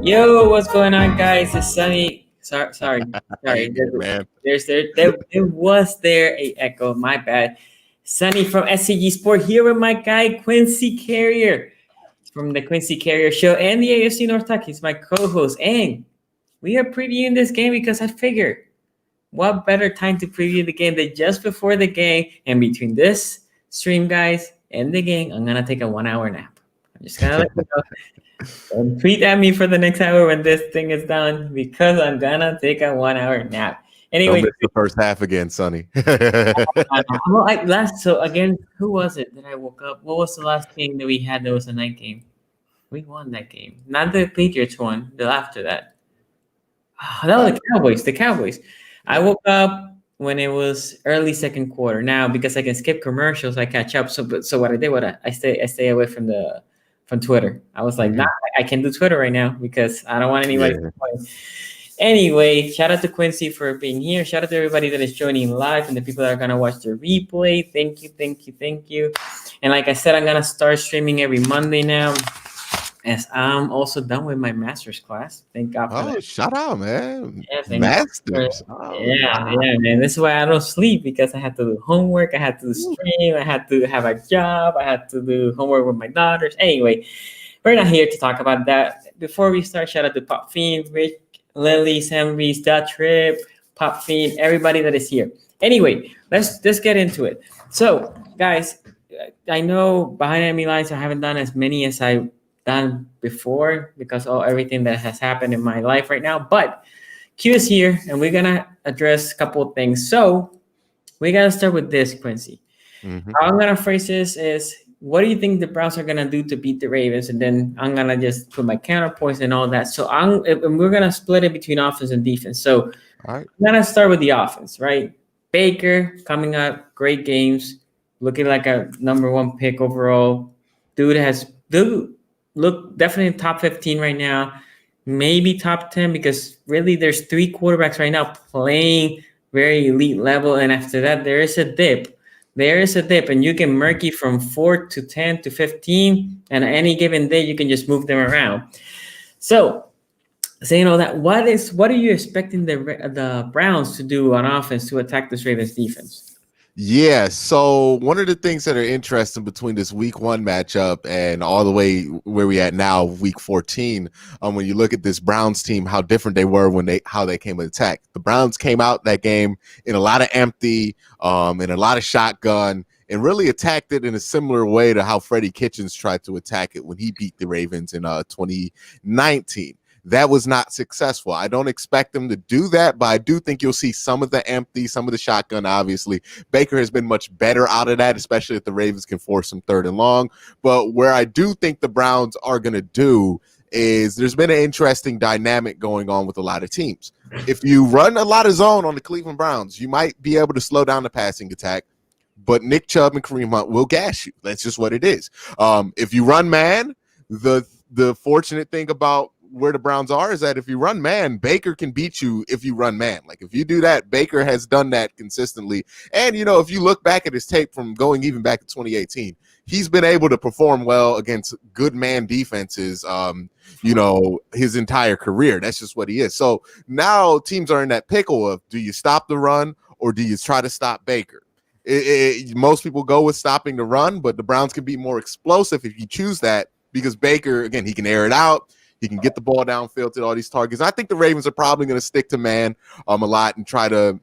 Yo, what's going on, guys? It's Sunny. Sorry. How you doing, man? There was a echo. My bad. Sunny from szg.sports here with my guy Quincy Carrier from the Quincy Carrier Show and the AFC North Talk. He's my co-host, and we are previewing this game because I figured, what better time to preview the game than just before the game? And between this stream, guys, and the game, I'm gonna take a 1 hour nap. I'm just gonna let you know. Don't tweet at me for the next hour when this thing is done because I'm gonna take a 1 hour nap. Anyway, Don't miss the first half again, Sonny. so again, who was it that I woke up? What was the last game that we had that was a night game? We won that game. Not the Patriots one, the after that. That was the Cowboys. The Cowboys. I woke up when it was early second quarter. Now, because I can skip commercials, I catch up. So what I did, I stay away from Twitter. I was like, nah, I can't do Twitter right now because I don't want anybody to play. Anyway, shout out to Quincy for being here. Shout out to everybody that is joining live and the people that are going to watch the replay. Thank you. And like I said, I'm going to start streaming every Monday now, as I'm also done with my master's class. Thank God for that. Shout out, man. Yeah, Masters. Yeah, man. This is why I don't sleep, because I had to do homework. I had to stream. I had to have a job. I had to do homework with my daughters. Anyway, we're not here to talk about that. Before we start, shout out to Pop Fiend, Rick, Lily, Sam Reese, Dot Trip, Pop Fiend, everybody that is here. Anyway, let's get into it. So, guys, I know behind enemy lines I haven't done as many as I've done before because of everything that has happened in my life right now. But Q is here, and we're gonna address a couple of things. So we gotta start with this, Quincy. How I'm gonna phrase this is, what do you think the Browns are gonna do to beat the Ravens? And then I'm gonna just put my counterpoints and all that. So we're gonna split it between offense and defense. So I'm gonna start with the offense, right? Baker coming up, great games, looking like a number one pick overall. Dude look definitely top 15 right now, maybe top 10, because really there's three quarterbacks right now playing very elite level, and after that there is a dip, and you can murky from 4 to 10 to 15, and any given day you can just move them around. So saying all that, what are you expecting the Browns to do on offense to attack this Ravens defense? Yeah, so one of the things that are interesting between this week 1 matchup and all the way where we at now, week 14, when you look at this Browns team, how different they were how they came to attack. The Browns came out that game in a lot of empty, in a lot of shotgun, and really attacked it in a similar way to how Freddie Kitchens tried to attack it when he beat the Ravens in 2019. That was not successful. I don't expect them to do that, but I do think you'll see some of the empty, some of the shotgun, obviously. Baker has been much better out of that, especially if the Ravens can force some 3rd and long. But where I do think the Browns are going to do is, there's been an interesting dynamic going on with a lot of teams. If you run a lot of zone on the Cleveland Browns, you might be able to slow down the passing attack, but Nick Chubb and Kareem Hunt will gas you. That's just what it is. If you run man, the fortunate thing about where the Browns are is that if you run man, Baker can beat you if you run man. Like, if you do that, Baker has done that consistently. And, if you look back at his tape from going even back to 2018, he's been able to perform well against good man defenses, his entire career. That's just what he is. So now teams are in that pickle of, do you stop the run or do you try to stop Baker? Most people go with stopping the run, but the Browns can be more explosive if you choose that, because Baker, again, he can air it out. He can get the ball downfield to all these targets. I think the Ravens are probably going to stick to man a lot and try to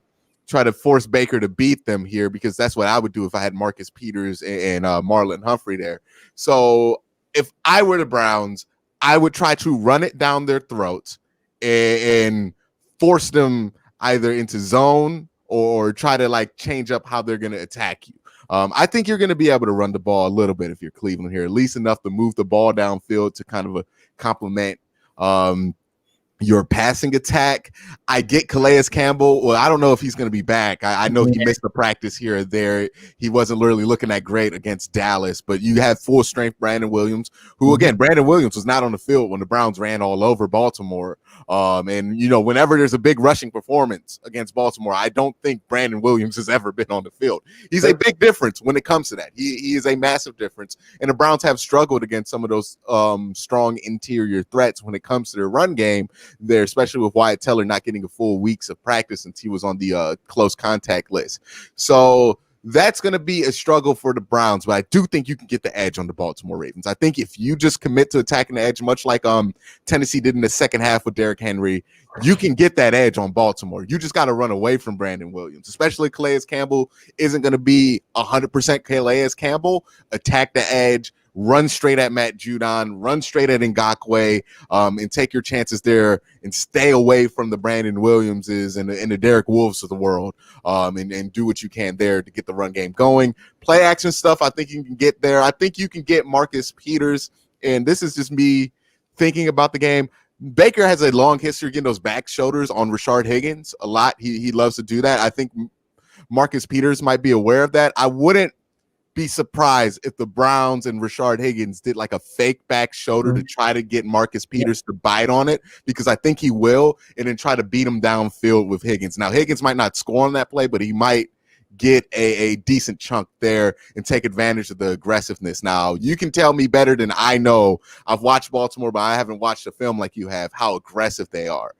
force Baker to beat them here, because that's what I would do if I had Marcus Peters and Marlon Humphrey there. So if I were the Browns, I would try to run it down their throats and force them either into zone or try to change up how they're going to attack you. I think you're going to be able to run the ball a little bit if you're Cleveland here, at least enough to move the ball downfield to kind of complement your passing attack. I get Calais Campbell. Well, I don't know if he's going to be back. I know he missed the practice here or there. He wasn't literally looking that great against Dallas, but you have full strength Brandon Williams, who again, Brandon Williams was not on the field when the Browns ran all over Baltimore. And whenever there's a big rushing performance against Baltimore, I don't think Brandon Williams has ever been on the field. He's a big difference when it comes to that. He is a massive difference. And the Browns have struggled against some of those strong interior threats when it comes to their run game there, especially with Wyatt Teller not getting a full weeks of practice since he was on the close contact list. So that's going to be a struggle for the Browns, but I do think you can get the edge on the Baltimore Ravens. I think if you just commit to attacking the edge, much like Tennessee did in the second half with Derrick Henry, you can get that edge on Baltimore. You just got to run away from Brandon Williams, especially Calais Campbell isn't going to be 100% Calais Campbell. Attack the edge, run straight at Matt Judon, run straight at Ngakoue, and take your chances there and stay away from the Brandon Williamses and the Derek Wolves of the world, and do what you can there to get the run game going. Play action stuff, I think you can get there. I think you can get Marcus Peters, and this is just me thinking about the game. Baker has a long history of getting those back shoulders on Rashard Higgins a lot. He loves to do that. I think Marcus Peters might be aware of that. I wouldn't be surprised if the Browns and Rashard Higgins did like a fake back shoulder to try to get Marcus Peters to bite on it, because I think he will, and then try to beat him downfield with Higgins. Now, Higgins might not score on that play, but he might get a decent chunk there and take advantage of the aggressiveness. Now, you can tell me better than I know. I've watched Baltimore, but I haven't watched the film like you have, how aggressive they are.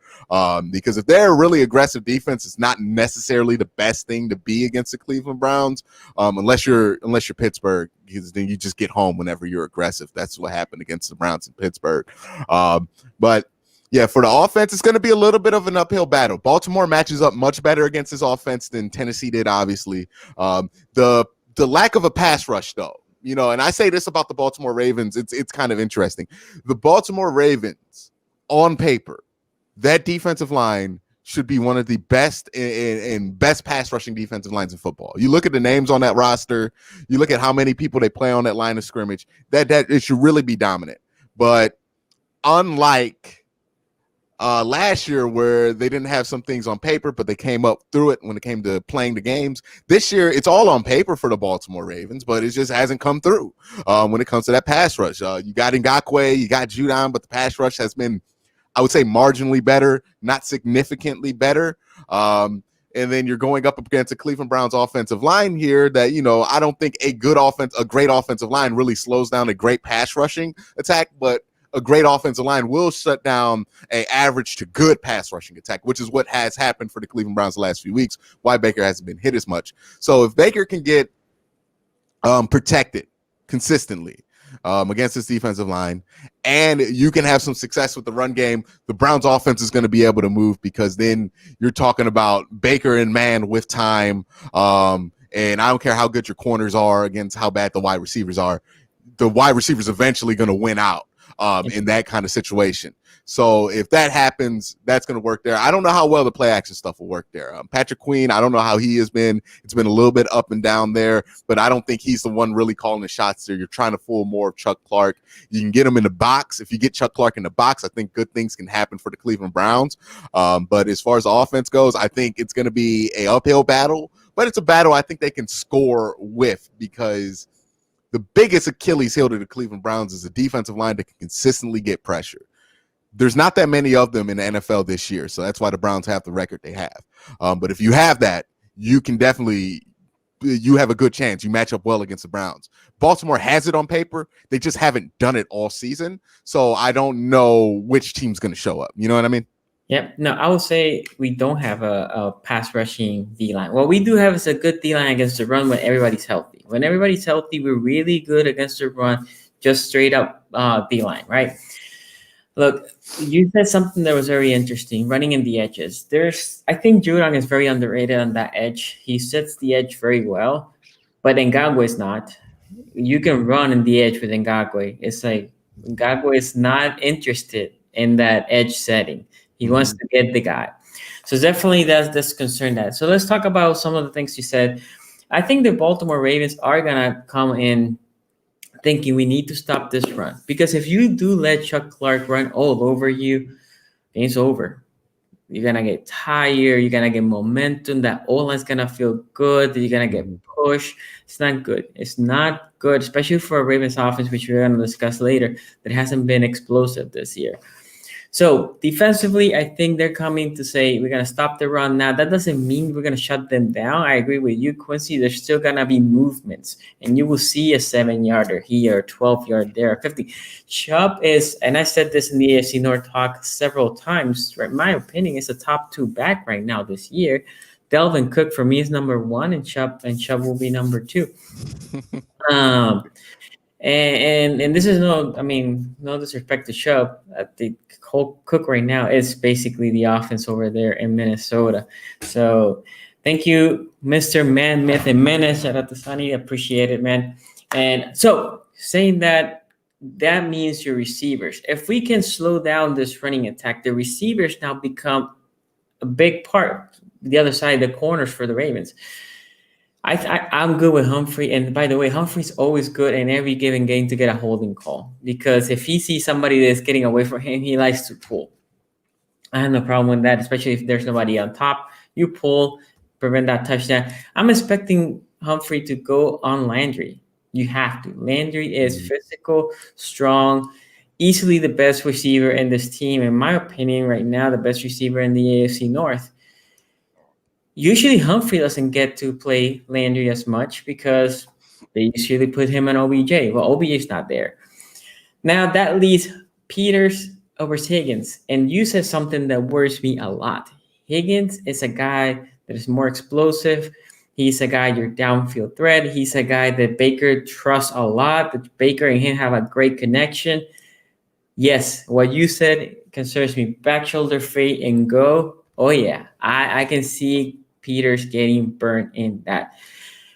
Because if they're a really aggressive defense, it's not necessarily the best thing to be against the Cleveland Browns, unless you're Pittsburgh, because then you just get home whenever you're aggressive. That's what happened against the Browns in Pittsburgh. But yeah, for the offense, it's going to be a little bit of an uphill battle. Baltimore matches up much better against this offense than Tennessee did, obviously. The lack of a pass rush, though, and I say this about the Baltimore Ravens, it's kind of interesting. The Baltimore Ravens, on paper, that defensive line should be one of the best and best pass rushing defensive lines in football. You look at the names on that roster, you look at how many people they play on that line of scrimmage, that it should really be dominant. But unlike last year, where they didn't have some things on paper, but they came up through it when it came to playing the games. This year, it's all on paper for the Baltimore Ravens, but it just hasn't come through when it comes to that pass rush. You got Ngakoue, you got Judon, but the pass rush has been, I would say, marginally better, not significantly better. And then you're going up against a Cleveland Browns offensive line here that, I don't think a great offensive line really slows down a great pass rushing attack, but a great offensive line will shut down an average to good pass rushing attack, which is what has happened for the Cleveland Browns the last few weeks, why Baker hasn't been hit as much. So if Baker can get protected consistently against this defensive line, and you can have some success with the run game, the Browns offense is going to be able to move, because then you're talking about Baker and man with time. And I don't care how good your corners are against how bad the wide receivers are. The wide receivers eventually going to win out in that kind of situation. So if that happens, that's going to work there. I don't know how well the play action stuff will work there. Patrick Queen, I don't know how he has been. It's been a little bit up and down there, but I don't think he's the one really calling the shots there. You're trying to fool more of Chuck Clark. You can get him in the box. If you get Chuck Clark in the box, I think good things can happen for the Cleveland Browns. But as far as the offense goes, I think it's going to be an uphill battle, but it's a battle I think they can score with, because the biggest Achilles heel to the Cleveland Browns is a defensive line that can consistently get pressure. There's not that many of them in the NFL this year, so that's why the Browns have the record they have. But if you have that, you have a good chance. You match up well against the Browns. Baltimore has it on paper. They just haven't done it all season, so I don't know which team's going to show up. You know what I mean? Yep. No, I would say we don't have a pass rushing D-line. What we do have is a good D-line against the run when everybody's healthy. When everybody's healthy, we're really good against the run, just straight up D-line, right? Look, you said something that was very interesting, running in the edges. I think Judon is very underrated on that edge. He sets the edge very well, but Ngakoue is not. You can run in the edge with Ngakoue. It's like Ngakoue is not interested in that edge setting. He wants to get the guy. So definitely that's concern that. So let's talk about some of the things you said. I think the Baltimore Ravens are going to come in thinking we need to stop this run. Because if you do let Chuck Clark run all over you, game's over. You're gonna get tired. You're gonna get momentum. That O-line's gonna feel good. You're gonna get pushed. It's not good. It's not good, especially for a Ravens offense, which we're gonna discuss later, that hasn't been explosive this year. So defensively, I think they're coming to say we're gonna stop the run. Now that doesn't mean we're gonna shut them down. I agree with you, Quincy. There's still gonna be movements, and you will see a 7-yarder here, 12-yard there, 50. Chubb is, and I said this in the AFC North talk several times. Right, my opinion is a top 2 back right now this year. Delvin Cook for me is number 1, and Chubb will be number 2. And this is no disrespect to Chubb. The whole Cook right now is basically the offense over there in Minnesota. So thank you, Mr. Man, Myth, and Menace. Shout out to Sonny. Appreciate it, man. And so saying that means your receivers. If we can slow down this running attack, the receivers now become a big part, the other side of the corners for the Ravens. I'm good with Humphrey. And by the way, Humphrey's always good in every given game to get a holding call, because if he sees somebody that's getting away from him, he likes to pull. I have no problem with that, especially if there's nobody on top. You pull, prevent that touchdown. I'm expecting Humphrey to go on Landry. You have to. Landry is physical, strong, easily the best receiver in this team. In my opinion, right now, the best receiver in the AFC North. Usually Humphrey doesn't get to play Landry as much because they usually put him on OBJ. Well, OBJ is not there. Now that leaves Peters over Higgins. And you said something that worries me a lot. Higgins is a guy that is more explosive. He's a guy, your downfield threat. He's a guy that Baker trusts a lot. That Baker and him have a great connection. Yes, what you said concerns me. Back shoulder fade and go. Oh, yeah. I can see Peters getting burnt in that.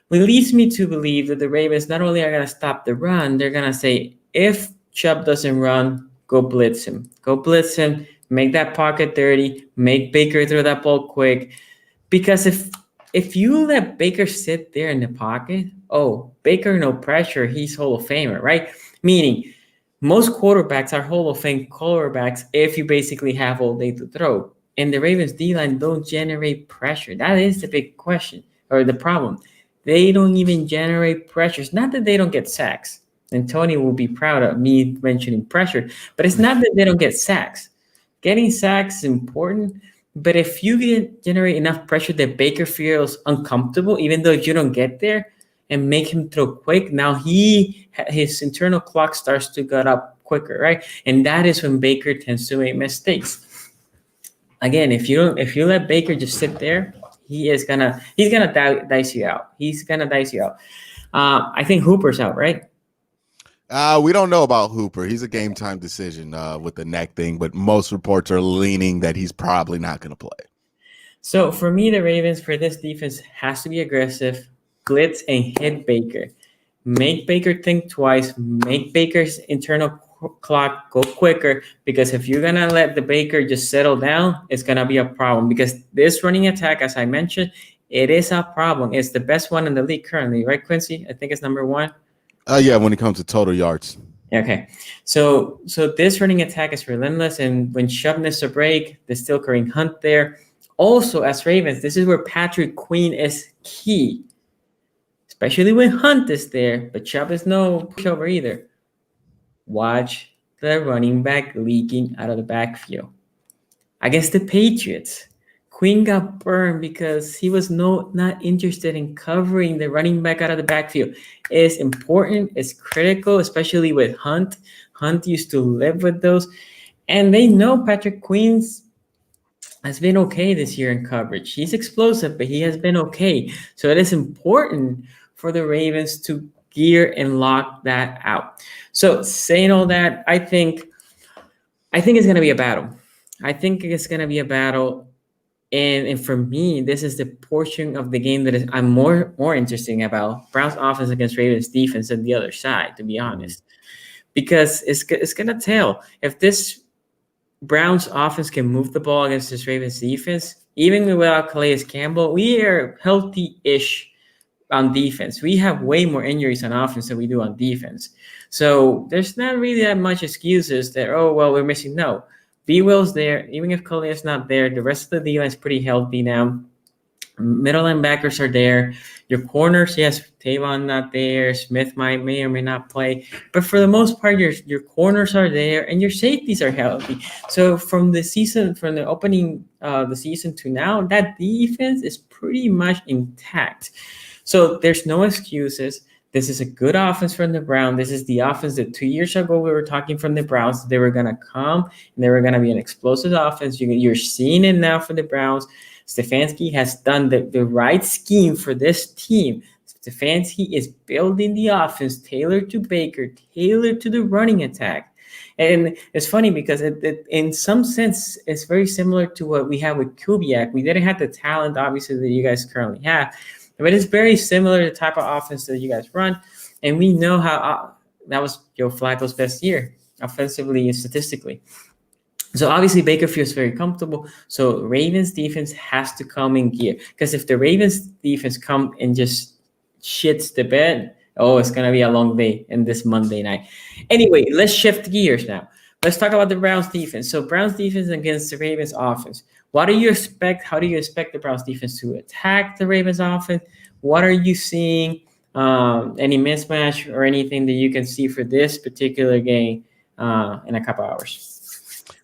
Which leads me to believe that the Ravens not only are going to stop the run, they're going to say, if Chubb doesn't run, go blitz him. Go blitz him, make that pocket dirty, make Baker throw that ball quick. Because if you let Baker sit there in the pocket, Baker, no pressure, he's Hall of Famer, right? Meaning, most quarterbacks are Hall of Fame quarterbacks if you basically have all day to throw. And the Ravens D-line don't generate pressure. That is the big question, or the problem. They don't even generate pressure. It's not that they don't get sacks. And Tony will be proud of me mentioning pressure. But it's not that they don't get sacks. Getting sacks is important. But if you generate enough pressure that Baker feels uncomfortable, even though you don't get there, and make him throw quick, now his internal clock starts to get up quicker, right? And that is when Baker tends to make mistakes. Again, if you let Baker just sit there, he's gonna dice you out. He's gonna dice you out. I think Hooper's out, right? We don't know about Hooper. He's a game time decision with the neck thing, but most reports are leaning that he's probably not going to play. So for me, the Ravens for this defense has to be aggressive, blitz and hit Baker. Make Baker think twice. Make Baker's internal clock go quicker, because if you're gonna let the Baker just settle down, it's gonna be a problem, because this running attack, as I mentioned, it is a problem. It's the best one in the league currently, right, Quincy? I think it's number 1. Yeah, when it comes to total yards. Okay, so this running attack is relentless, and when Chubb needs a break, there's still Kareem Hunt there. Also, as Ravens, this is where Patrick Queen is key, especially when Hunt is there, but Chubb is no pushover either. Watch the running back leaking out of the backfield. Against the Patriots, Queen got burned because he was not interested in covering the running back out of the backfield. It's important, it's critical, especially with Hunt. Hunt used to live with those. And they know Patrick Queen has been okay this year in coverage. He's explosive, but he has been okay. So it is important for the Ravens to gear and lock that out. So saying all that, I think it's going to be a battle. I think it's going to be a battle. And for me, this is the portion of the game that I'm more interesting about. Browns offense against Ravens defense on the other side, to be honest. Because it's going to tell. If this Browns offense can move the ball against this Ravens defense, even without Calais Campbell, we are healthy-ish on defense. We have way more injuries on offense than we do on defense. So there's not really that much excuses that, we're missing. No. B Will's there. Even if Collier is not there, the rest of the D line is pretty healthy now. Middle linebackers are there. Your corners, yes, Tavon not there. Smith may or may not play, but for the most part, your corners are there and your safeties are healthy. So from the opening the season to now, that defense is pretty much intact. So there's no excuses. This is a good offense from the Browns. This is the offense that 2 years ago we were talking from the Browns. They were gonna come and they were gonna be an explosive offense. You're seeing it now for the Browns. Stefanski has done the right scheme for this team. Stefanski is building the offense tailored to Baker, tailored to the running attack. And it's funny because in some sense, it's very similar to what we have with Kubiak. We didn't have the talent, obviously, that you guys currently have, but it's very similar to the type of offense that you guys run. And we know how that was Joe Flacco's best year, offensively and statistically. So obviously Baker feels very comfortable. So Ravens defense has to come in gear, because if the Ravens defense come and just shits the bed, oh, it's gonna be a long day in this Monday night. Anyway, let's shift gears now. Let's talk about the Browns defense. So Browns defense against the Ravens offense. What do you expect? How do you expect the Browns defense to attack the Ravens offense? What are you seeing? Any mismatch or anything that you can see for this particular game in a couple hours?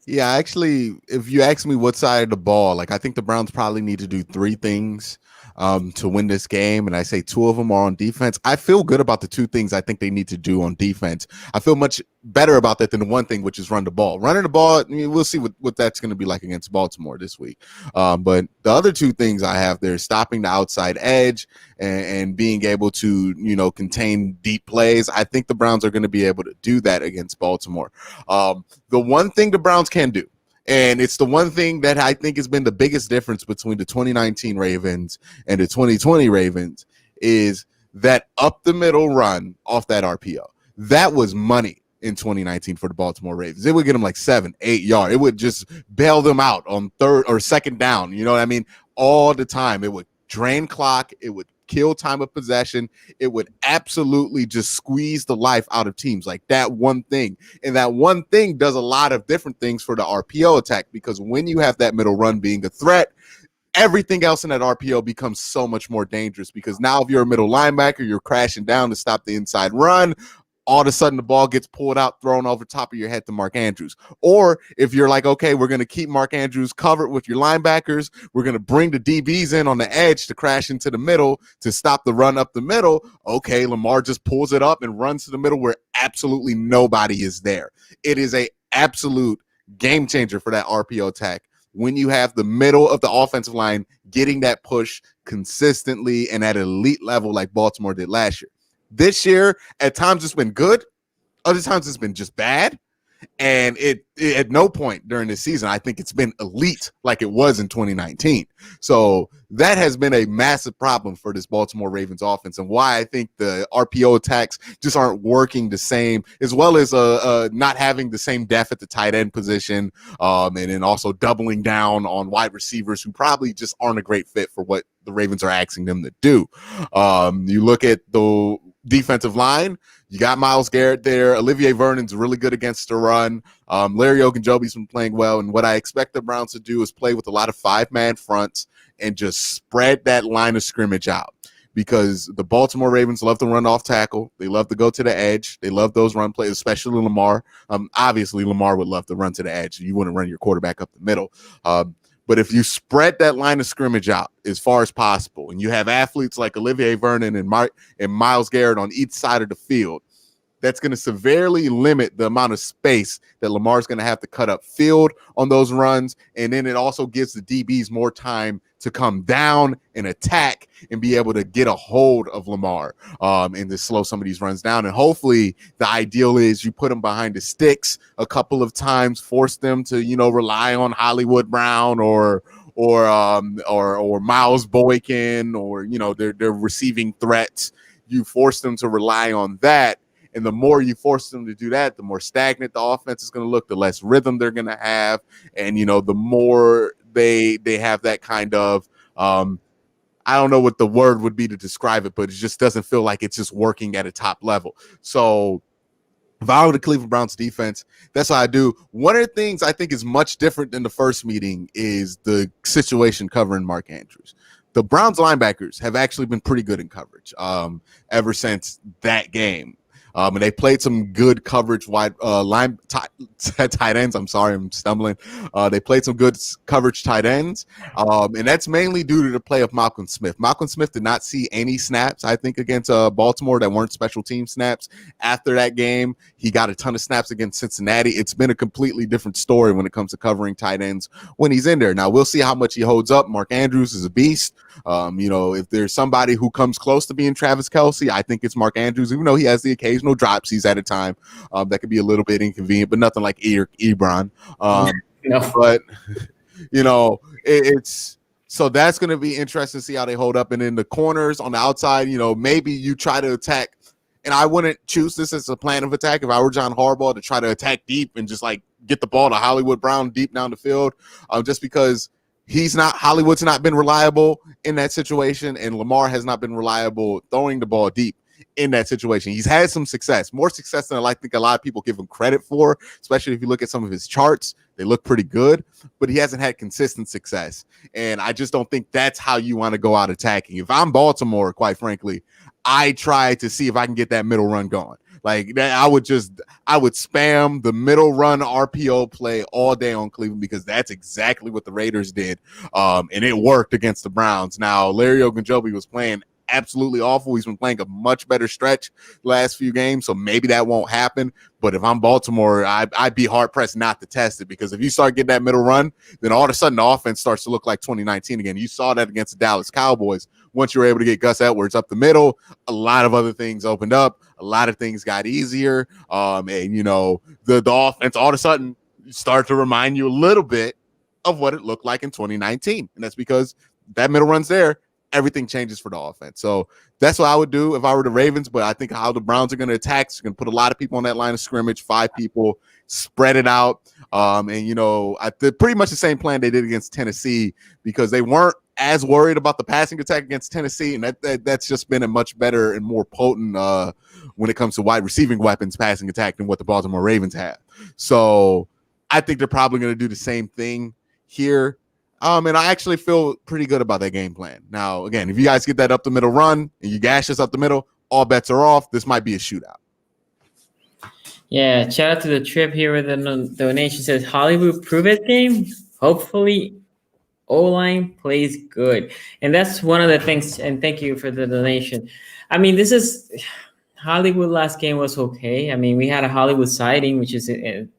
Yeah, actually, if you ask me what side of the ball, like I think the Browns probably need to do three things to win this game, and I say two of them are on defense. I feel good about the two things I think they need to do on defense. I feel much better about that than the one thing, which is run the ball. Running the ball, I mean, we'll see what that's going to be like against Baltimore this week. But the other two things I have there, stopping the outside edge and being able to, contain deep plays. I think the Browns are going to be able to do that against Baltimore. The one thing the Browns can do, and it's the one thing that I think has been the biggest difference between the 2019 Ravens and the 2020 Ravens, is that up the middle run off that RPO. That was money in 2019 for the Baltimore Ravens. It would get them like 7-8 yards. It would just bail them out on third or second down. You know what I mean? All the time. It would drain clock. It would kill time of possession. It would absolutely just squeeze the life out of teams, like that one thing. And that one thing does a lot of different things for the RPO attack, because when you have that middle run being a threat, everything else in that RPO becomes so much more dangerous, because now if you're a middle linebacker, you're crashing down to stop the inside run. All of a sudden the ball gets pulled out, thrown over top of your head to Mark Andrews. Or if you're like, okay, we're going to keep Mark Andrews covered with your linebackers, we're going to bring the DBs in on the edge to crash into the middle to stop the run up the middle. Okay, Lamar just pulls it up and runs to the middle where absolutely nobody is there. It is a absolute game changer for that RPO attack when you have the middle of the offensive line getting that push consistently and at an elite level like Baltimore did last year. This year, at times it's been good. Other times it's been just bad. And it at no point during this season, I think it's been elite like it was in 2019. So that has been a massive problem for this Baltimore Ravens offense, and why I think the RPO attacks just aren't working the same, as well as not having the same depth at the tight end position, and then also doubling down on wide receivers who probably just aren't a great fit for what the Ravens are asking them to do. You look at the defensive line. You got Myles Garrett there. Olivier Vernon's really good against the run. Larry Ogunjobi's been playing well. And what I expect the Browns to do is play with a lot of five-man fronts and just spread that line of scrimmage out, because the Baltimore Ravens love to run off tackle. They love to go to the edge. They love those run plays, especially Lamar. Obviously, Lamar would love to run to the edge. You wouldn't run your quarterback up the middle. But if you spread that line of scrimmage out as far as possible, and you have athletes like Olivier Vernon and Myles Garrett on each side of the field, that's going to severely limit the amount of space that Lamar's going to have to cut up field on those runs. And then it also gives the DBs more time to come down and attack and be able to get a hold of Lamar and to slow some of these runs down. And hopefully the ideal is you put them behind the sticks a couple of times, force them to, rely on Hollywood Brown or Miles Boykin or, their receiving threats. You force them to rely on that. And the more you force them to do that, the more stagnant the offense is going to look, the less rhythm they're going to have. And, the more they have that kind of, I don't know what the word would be to describe it, but it just doesn't feel like it's just working at a top level. So if I were the Cleveland Browns defense, that's what I do. One of the things I think is much different than the first meeting is the situation covering Mark Andrews. The Browns linebackers have actually been pretty good in coverage ever since that game. And they played some good coverage tight ends. I'm sorry, I'm stumbling. They played some good coverage tight ends, and that's mainly due to the play of Malcolm Smith. Malcolm Smith did not see any snaps, I think, against Baltimore that weren't special team snaps. After that game, he got a ton of snaps against Cincinnati. It's been a completely different story when it comes to covering tight ends when he's in there. Now, we'll see how much he holds up. Mark Andrews is a beast. If there's somebody who comes close to being Travis Kelce, I think it's Mark Andrews, even though he has the occasional dropsies at a time that could be a little bit inconvenient, but nothing like Ebron. No. But, it's so that's going to be interesting to see how they hold up. And in the corners on the outside, maybe you try to attack. And I wouldn't choose this as a plan of attack if I were John Harbaugh, to try to attack deep and just like get the ball to Hollywood Brown deep down the field, just because Hollywood's not been reliable in that situation, and Lamar has not been reliable throwing the ball deep in that situation. He's had some success, more success than I think a lot of people give him credit for, especially if you look at some of his charts. They look pretty good, but he hasn't had consistent success. And I just don't think that's how you want to go out attacking. If I'm Baltimore, quite frankly, I try to see if I can get that middle run going. Like that, I would spam the middle run RPO play all day on Cleveland, because that's exactly what the Raiders did. And it worked against the Browns. Now, Larry Ogunjobi was playing absolutely awful. He's been playing a much better stretch the last few games, so maybe that won't happen. But if I'm Baltimore, I'd be hard-pressed not to test it, because if you start getting that middle run, then all of a sudden the offense starts to look like 2019 again. You saw that against the Dallas Cowboys. Once you were able to get Gus Edwards up the middle, a lot of other things opened up. A lot of things got easier. The offense all of a sudden start to remind you a little bit of what it looked like in 2019. And that's because that middle run's there. Everything changes for the offense. So that's what I would do if I were the Ravens. But I think how the Browns are going to attack is going to put a lot of people on that line of scrimmage, 5 people, spread it out. Pretty much the same plan they did against Tennessee, because they weren't as worried about the passing attack against Tennessee. And that's just been a much better and more potent when it comes to wide receiving weapons passing attack than what the Baltimore Ravens have. So I think they're probably going to do the same thing here. And I actually feel pretty good about that game plan. Now, again, if you guys get that up the middle run and you gash us up the middle, all bets are off. This might be a shootout. Yeah, shout out to the trip here with the donation. Says Hollywood prove it game. Hopefully O-line plays good. And that's one of the things, and thank you for the donation. I mean, this is Hollywood last game was okay. I mean, we had a Hollywood sighting, which is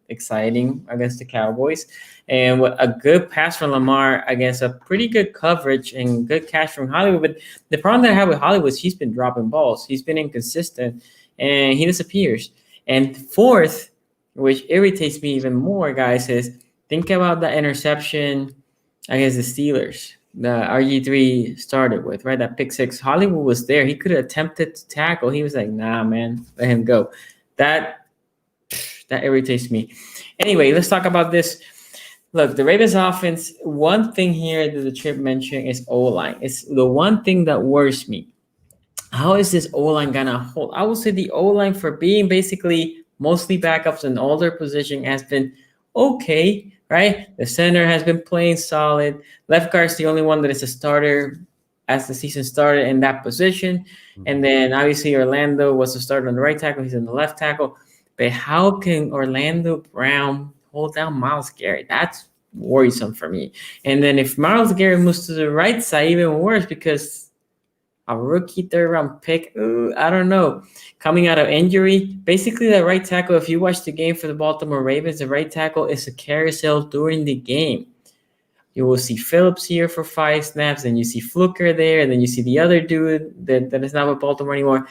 exciting against the Cowboys. And a good pass from Lamar against a pretty good coverage and good catch from Hollywood. But the problem that I have with Hollywood is he's been dropping balls. He's been inconsistent, and he disappears. And fourth, which irritates me even more, guys, is think about the interception against the Steelers. The RG3 started with, right? That pick six. Hollywood was there. He could have attempted to tackle. He was like, nah, man, let him go. That irritates me. Anyway, let's talk about this. Look, the Ravens offense, one thing here that the trip mentioned is O-line. It's the one thing that worries me. How is this O-line going to hold? I would say the O-line, for being basically mostly backups in all their position, has been okay, right? The center has been playing solid. Left guard's the only one that is a starter as the season started in that position. And then obviously Orlando was the starter on the right tackle. He's in the left tackle. But how can Orlando Brown hold down Myles Garrett? That's worrisome for me. And then if Myles Garrett moves to the right side, even worse, because a rookie third-round pick, I don't know, coming out of injury. Basically, the right tackle, if you watch the game for the Baltimore Ravens, the right tackle is a carousel during the game. You will see Phillips here for 5 snaps, and you see Fluker there, and then you see the other dude that is not with Baltimore anymore.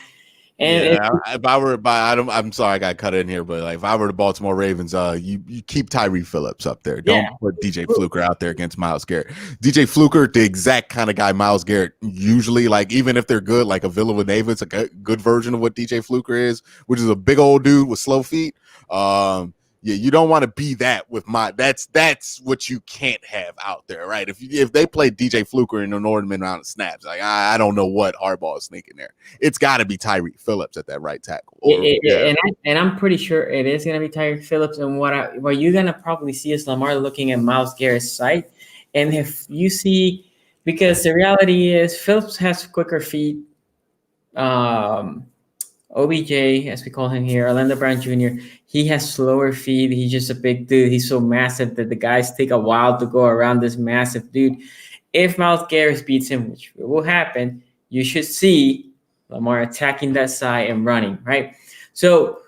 And I'm sorry I got cut in here, but like if I were the Baltimore Ravens, you keep Tyree Phillips up there. Don't put DJ Fluker out there against Myles Garrett. DJ Fluker, the exact kind of guy Myles Garrett usually, like, even if they're good, like a Villanova, it's a good version of what DJ Fluker is, which is a big old dude with slow feet. Yeah, you don't want to be that with that's what you can't have out there, right? If they play DJ Fluker in an inordinate amount of snaps, like I don't know what Harbaugh is thinking there. It's got to be Tyreek Phillips at that right tackle. And I'm pretty sure it is going to be Tyreek Phillips. And what you're going to probably see is Lamar looking at Myles Garrett's site. And if you see, because the reality is Phillips has quicker feet. OBJ, as we call him here, Orlando Brown Jr., he has slower feet. He's just a big dude. He's so massive that the guys take a while to go around this massive dude. If Myles Garrett beats him, which will happen, you should see Lamar attacking that side and running, right? So,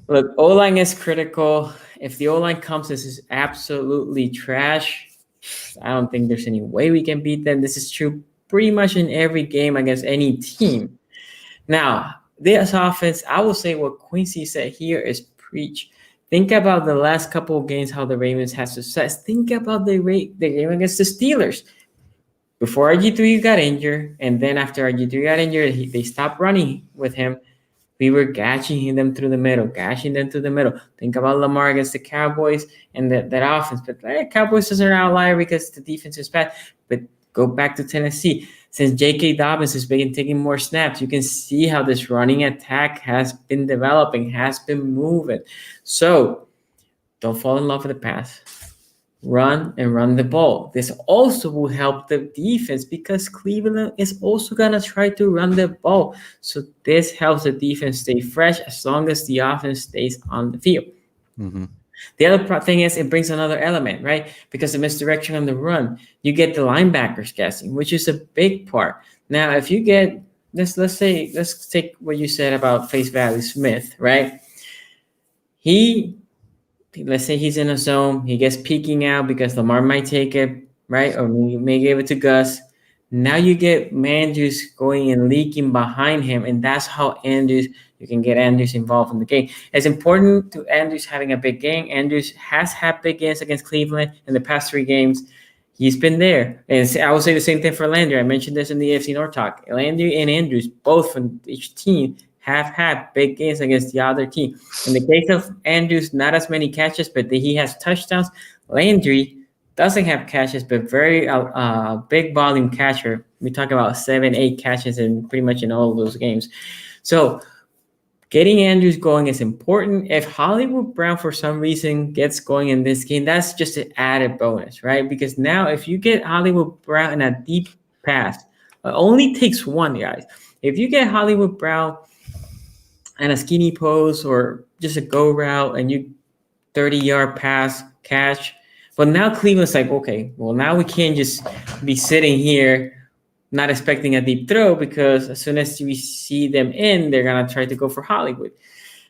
look, O-line is critical. If the O-line comes, this is absolutely trash. I don't think there's any way we can beat them. This is true pretty much in every game against any team. Now, this offense, I will say what Quincy said here is preach. Think about the last couple of games, how the Ravens had success. Think about the game against the Steelers. Before RG3 got injured, and then after RG3 got injured, they stopped running with him. We were gashing them through the middle. Think about Lamar against the Cowboys and that offense. But Cowboys is an outlier because the defense is bad. But go back to Tennessee. Since J.K. Dobbins has been taking more snaps, you can see how this running attack has been developing, has been moving. So don't fall in love with the pass. Run the ball. This also will help the defense because Cleveland is also going to try to run the ball. So this helps the defense stay fresh as long as the offense stays on the field. Mm-hmm. The other thing is it brings another element, right? Because of misdirection on the run, you get the linebackers guessing, which is a big part. Now, if you get let's take what you said about face value Smith, right? Let's say he's in a zone, he gets peeking out because Lamar might take it, right? Or may give it to Gus. Now you get Andrews going and leaking behind him, and that's how you can get Andrews involved in the game. It's important to Andrews having a big game. Andrews has had big games against Cleveland in the past 3 games. He's been there. And I will say the same thing for Landry. I mentioned this in the AFC North talk. Landry and Andrews, both from each team, have had big games against the other team. In the case of Andrews, not as many catches, but he has touchdowns. Landry doesn't have catches, but very big volume catcher. We talk about 7-8 catches in pretty much in all of those games. So getting Andrews going is important. If Hollywood Brown, for some reason, gets going in this game, that's just an added bonus, right? Because now if you get Hollywood Brown in a deep pass, it only takes one, guys. If you get Hollywood Brown and a skinny post or just a go route and you 30-yard pass catch, but now Cleveland's like, okay, well, now we can't just be sitting here not expecting a deep throw because as soon as we see them in, they're going to try to go for Hollywood.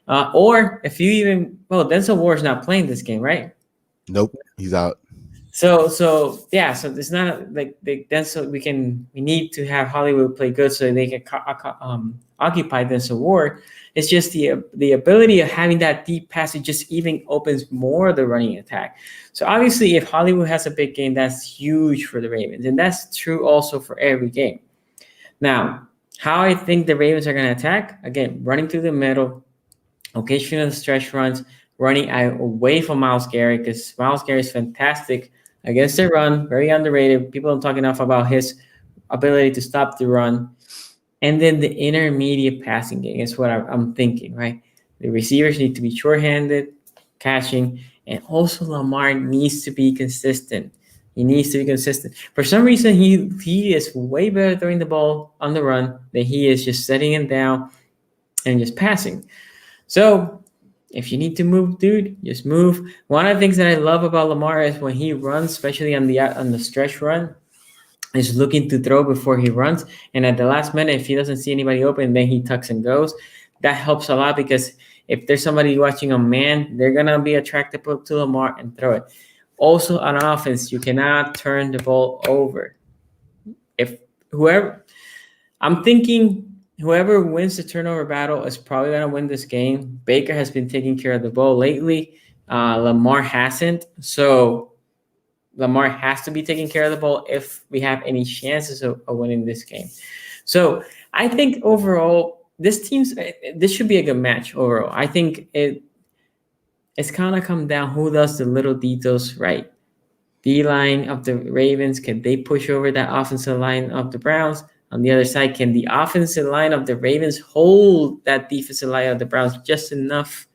Or if you Denzel Ward's not playing this game, right? Nope, he's out. So it's not like Denzel. We need to have Hollywood play good so they can occupy Denzel Ward. It's just the ability of having that deep pass. It just even opens more the running attack. So obviously, if Hollywood has a big game, that's huge for the Ravens, and that's true also for every game. Now, how I think the Ravens are going to attack, again, running through the middle, occasional stretch runs, running away from Myles Garrett because Myles Garrett is fantastic against the run, very underrated. People don't talk enough about his ability to stop the run. And then the intermediate passing game is what I'm thinking, right? The receivers need to be short-handed, catching, and also Lamar needs to be consistent. He needs to be consistent. For some reason, he is way better throwing the ball on the run than he is just setting it down and just passing. So if you need to move, dude, just move. One of the things that I love about Lamar is when he runs, especially on the stretch run, is looking to throw before he runs. And at the last minute, if he doesn't see anybody open, then he tucks and goes. That helps a lot because if there's somebody watching a man, they're going to be attracted to Lamar and throw it. Also, on offense, you cannot turn the ball over. I'm thinking whoever wins the turnover battle is probably going to win this game. Baker has been taking care of the ball lately. Lamar hasn't. So Lamar has to be taking care of the ball if we have any chances of winning this game. So I think overall, this should be a good match overall. I think It's kind of come down who does the little details right. D-line of the Ravens, can they push over that offensive line of the Browns? On the other side, can the offensive line of the Ravens hold that defensive line of the Browns just enough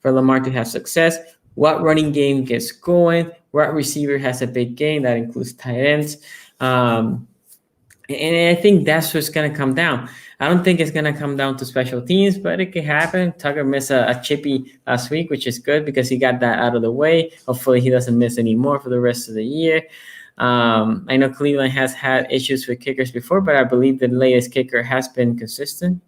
for Lamar to have success? What running game gets going? What receiver has a big game? That includes tight ends. And I think that's what's going to come down. I don't think it's going to come down to special teams, but it could happen. Tucker missed a chippy last week, which is good because he got that out of the way. Hopefully, he doesn't miss any more for the rest of the year. I know Cleveland has had issues with kickers before, but I believe the latest kicker has been consistent.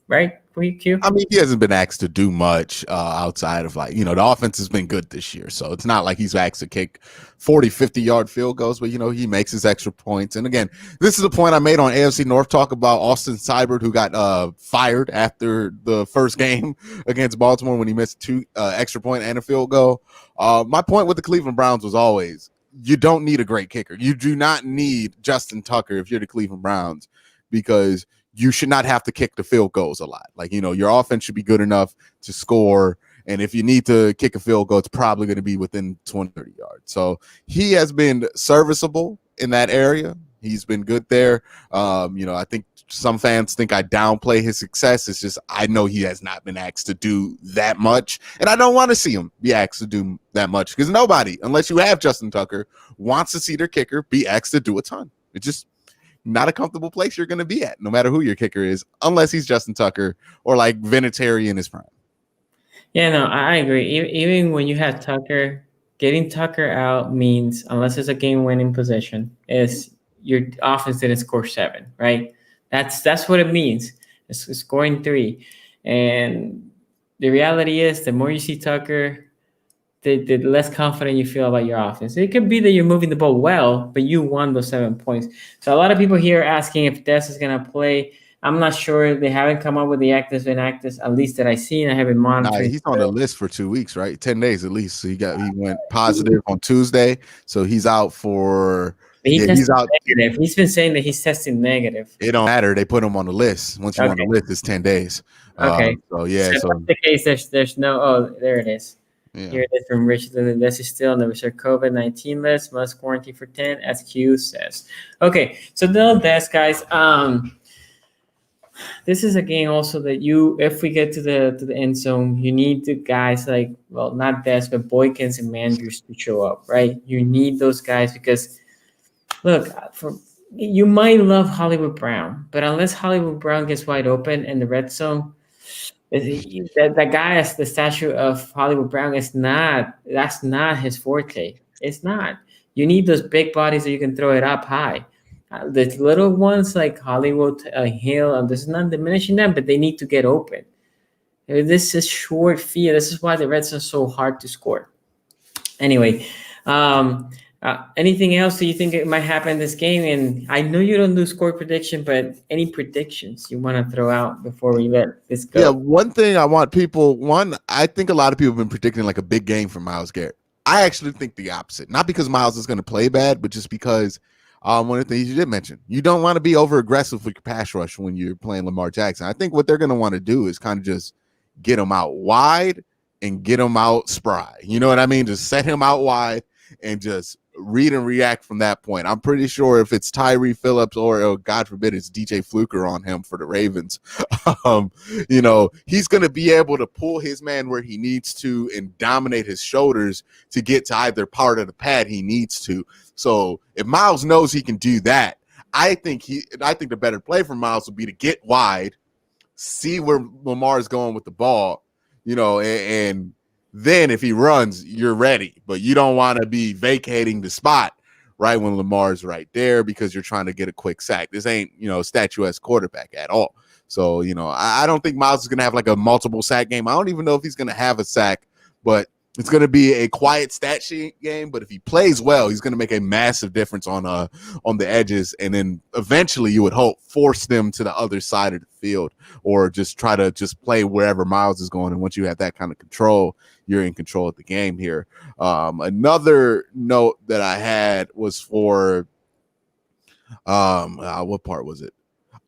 Right? Q? I mean, he hasn't been asked to do much outside of like, the offense has been good this year. So it's not like he's asked to kick 40, 50-yard field goals, but, he makes his extra points. And again, this is a point I made on AFC North talk about Austin Seibert, who got fired after the first game against Baltimore when he missed 2 extra point and a field goal. My point with the Cleveland Browns was always, you don't need a great kicker. You do not need Justin Tucker if you're the Cleveland Browns, because you should not have to kick the field goals a lot. Like, your offense should be good enough to score. And if you need to kick a field goal, it's probably going to be within 20, 30 yards. So he has been serviceable in that area. He's been good there. I think some fans think I downplay his success. It's just, I know he has not been asked to do that much. And I don't want to see him be asked to do that much, because nobody, unless you have Justin Tucker, wants to see their kicker be asked to do a ton. It's just not a comfortable place you're going to be at, no matter who your kicker is, unless he's Justin Tucker or like Vinatieri in his prime. Yeah, no, I agree. Even when you have Tucker, getting Tucker out means, unless it's a game-winning position, is your offense didn't score 7, right? That's what it means. It's scoring 3. And the reality is, the more you see Tucker, the less confident you feel about your offense. It could be that you're moving the ball well, but you won those 7 points. So a lot of people here are asking if Des is going to play. I'm not sure. They haven't come up with the actives and actives, at least that I've seen. I haven't monitored. He's on the list for 2 weeks, right? 10 days at least. So he went positive on Tuesday. So he's out for he's out. Negative. He's been saying that he's testing negative. It don't matter. They put him on the list. Once you're on the list, it's 10 days. Okay. So yeah. So in the case, there's no. Oh, there it is. Yeah. Here it is from Richard. This is still on the COVID-19 list. Must quarantine for 10, as Q says. Okay, so no desk, guys. This is a game also that if we get to the end zone, you need the guys like, well, not Des, but Boykins and Mandrews to show up, right? You need those guys because, look, you might love Hollywood Brown, but unless Hollywood Brown gets wide open in the red zone, that guy as the statue of Hollywood Brown that's not his forte. It's not. You need those big bodies that you can throw it up high. The little ones like Hollywood Hill, this is not diminishing them, but they need to get open. This is short field. This is why the Reds are so hard to score. Anyway, anything else that you think it might happen in this game? And I know you don't do score prediction, but any predictions you want to throw out before we let this go? Yeah, one thing I want I think a lot of people have been predicting like a big game for Myles Garrett. I actually think the opposite. Not because Myles is going to play bad, but just because one of the things you did mention, you don't want to be over aggressive with your pass rush when you're playing Lamar Jackson. I think what they're going to want to do is kind of just get him out wide and get him out spry. You know what I mean? Just set him out wide and just read and react from that point. I'm pretty sure if it's Tyree Phillips or God forbid it's DJ Fluker on him for the Ravens, he's going to be able to pull his man where he needs to and dominate his shoulders to get to either part of the pad he needs to. So if Myles knows he can do that, I think the better play for Myles would be to get wide, see where Lamar is going with the ball, and then if he runs, you're ready. But you don't want to be vacating the spot right when Lamar's right there because you're trying to get a quick sack. This ain't, statuesque quarterback at all. So, I don't think Myles is going to have like a multiple sack game. I don't even know if he's going to have a sack, but it's going to be a quiet stat sheet game. But if he plays well, he's going to make a massive difference on the edges. And then eventually you would hope force them to the other side of the field or just try to just play wherever Myles is going. And once you have that kind of control, you're in control of the game here. Another note that I had was for what part was it?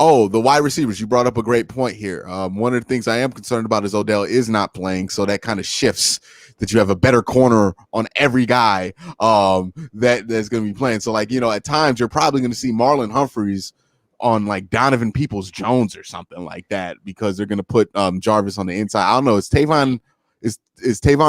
Oh, the wide receivers. You brought up a great point here. One of the things I am concerned about is Odell is not playing, so that kind of shifts that you have a better corner on every guy that's going to be playing. So, like, at times you're probably going to see Marlon Humphreys on like Donovan Peoples-Jones or something like that because they're going to put Jarvis on the inside. I don't know. Is Tavon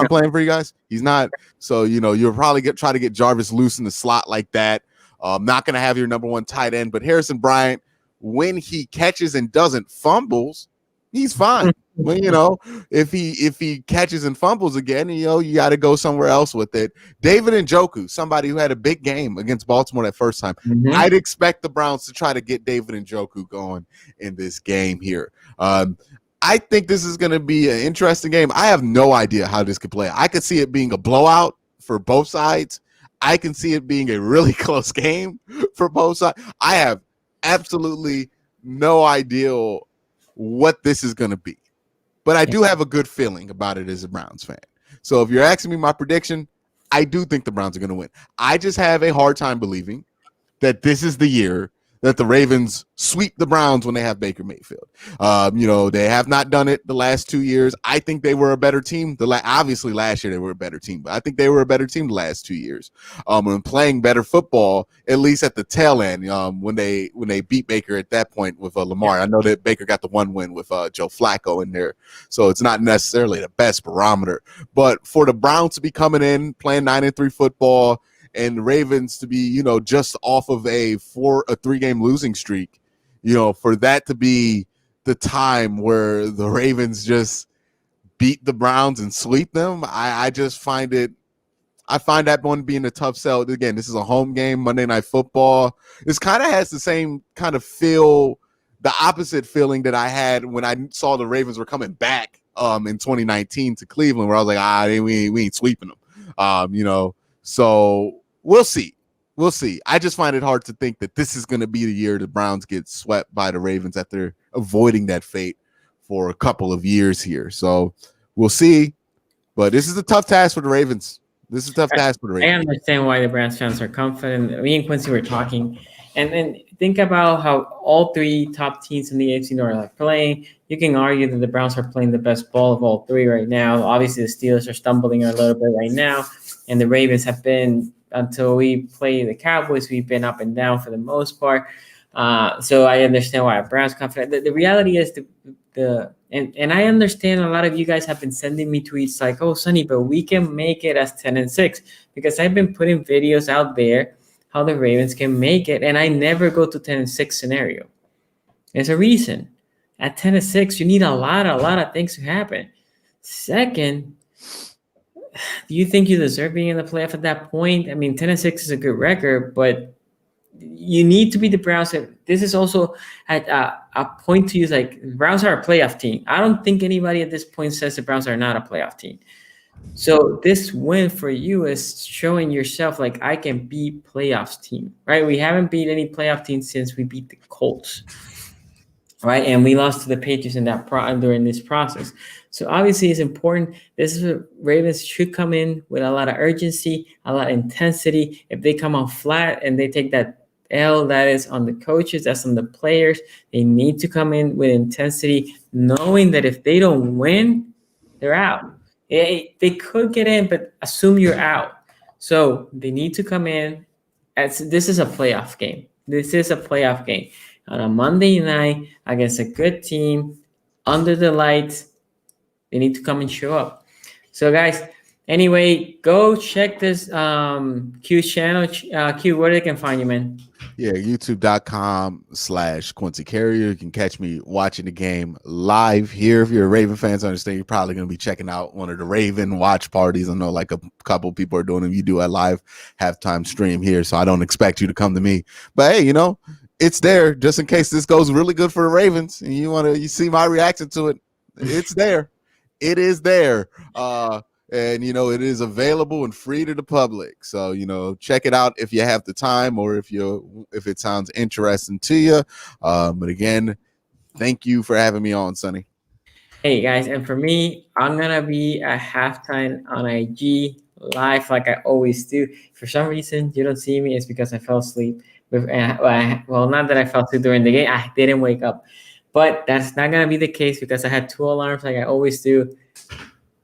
playing for you guys? He's not. So, you'll probably try to get Jarvis loose in the slot like that. Not going to have your number one tight end, but Harrison Bryant, when he catches and doesn't fumbles, he's fine. Well, if he catches and fumbles again, you got to go somewhere else with it. David Njoku, somebody who had a big game against Baltimore that first time. Mm-hmm. I'd expect the Browns to try to get David Njoku going in this game here. I think this is going to be an interesting game. I have no idea how this could play. I could see it being a blowout for both sides. I can see it being a really close game for both sides. I have absolutely no idea what this is going to be, but I do have a good feeling about it as a Browns fan. So if you're asking me my prediction, I do think the Browns are going to win. I just have a hard time believing that this is the year that the Ravens sweep the Browns when they have Baker Mayfield. They have not done it the last 2 years. I think they were a better team. Obviously, last year they were a better team, but I think they were a better team the last 2 years. And playing better football, at least at the tail end, when they beat Baker at that point with Lamar. I know that Baker got the one win with Joe Flacco in there, so it's not necessarily the best barometer. But for the Browns to be coming in, playing 9-3 football, and the Ravens to be, just off of a 3-game losing streak, for that to be the time where the Ravens just beat the Browns and sweep them, I find that one being a tough sell. Again, this is a home game, Monday Night Football. This kind of has the same kind of feel, the opposite feeling that I had when I saw the Ravens were coming back in 2019 to Cleveland, where I was like, we ain't sweeping them, So we'll see. I just find it hard to think that this is going to be the year the Browns get swept by the Ravens after avoiding that fate for a couple of years here. So we'll see. But this is a tough task for the Ravens. I understand why the Browns fans are confident. Me and Quincy were talking. And think about how all three top teams in the AFC North are playing. You can argue that the Browns are playing the best ball of all three right now. Obviously, the Steelers are stumbling a little bit right now. And the Ravens have been, until we play the Cowboys, we've been up and down for the most part. So I understand why Browns confident. The reality is and I understand a lot of you guys have been sending me tweets like, "Oh, Sonny, but we can make it as 10-6," because I've been putting videos out there how the Ravens can make it, and I never go to 10-6 scenario. There's a reason. At 10-6, you need a lot of things to happen. Second, do you think you deserve being in the playoff at that point? I mean, 10-6 is a good record, but you need to be the Browns. This is also at a point to use, like, Browns are a playoff team. I don't think anybody at this point says the Browns are not a playoff team. So this win for you is showing yourself, like, I can beat playoffs team, right? We haven't beat any playoff teams since we beat the Colts, right? And we lost to the Patriots in during this process. So obviously it's important. This is what Ravens should come in with a lot of urgency, a lot of intensity. If they come out flat and they take that L, that is on the coaches, that's on the players. They need to come in with intensity, knowing that if they don't win, they're out. They could get in, but assume you're out. So they need to come in. This is a playoff game. This is a playoff game. On a Monday night against a good team, under the lights, they need to come and show up. So, guys, anyway, go check this Q's channel. Q, where they can find you, man? Yeah, youtube.com/Quincy Carrier. You can catch me watching the game live here. If you're a Raven fan, I understand you're probably going to be checking out one of the Raven watch parties. I know like a couple people are doing them. You do a live halftime stream here, so I don't expect you to come to me. But hey, it's there just in case this goes really good for the Ravens and you see my reaction to it. It's there. It is there. And, it is available and free to the public. So, check it out if you have the time or if it sounds interesting to you. But again, thank you for having me on, Sonny. Hey, guys. And for me, I'm going to be at halftime on IG live like I always do. For some reason, you don't see me. It's because I fell asleep. Well, not that I fell asleep during the game. I didn't wake up. But that's not going to be the case because I had 2 alarms like I always do.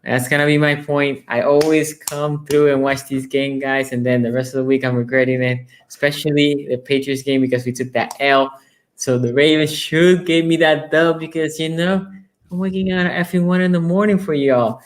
That's going to be my point. I always come through and watch these games, guys. And then the rest of the week, I'm regretting it, especially the Patriots game because we took that L. So the Ravens should give me that dub because, I'm waking up at effing 1 in the morning for y'all.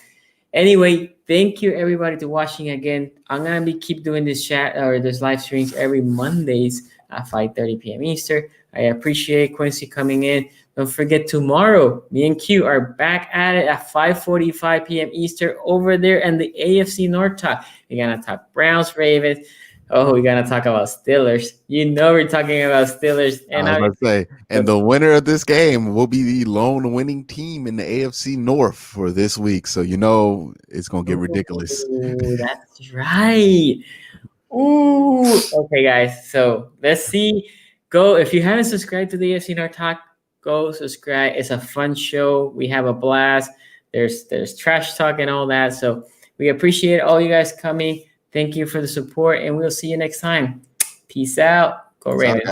Anyway, thank you everybody to watching again. I'm gonna keep doing this chat or this live streams every Mondays at 5:30 p.m. Eastern. I appreciate Quincy coming in. Don't forget tomorrow, me and Q are back at it at 5:45 p.m. Eastern over there in the AFC North talk. We're gonna talk Browns, Ravens. Oh, we're gonna talk about Steelers. We're talking about Steelers. And I was about to say, and the winner of this game will be the lone winning team in the AFC North for this week. So it's gonna get ridiculous. Ooh, that's right. Ooh. Okay, guys. So let's see. Go if you haven't subscribed to the AFC North Talk, go subscribe. It's a fun show. We have a blast. There's trash talk and all that. So we appreciate all you guys coming. Thank you for the support, and we'll see you next time. Peace out. Go Ravens.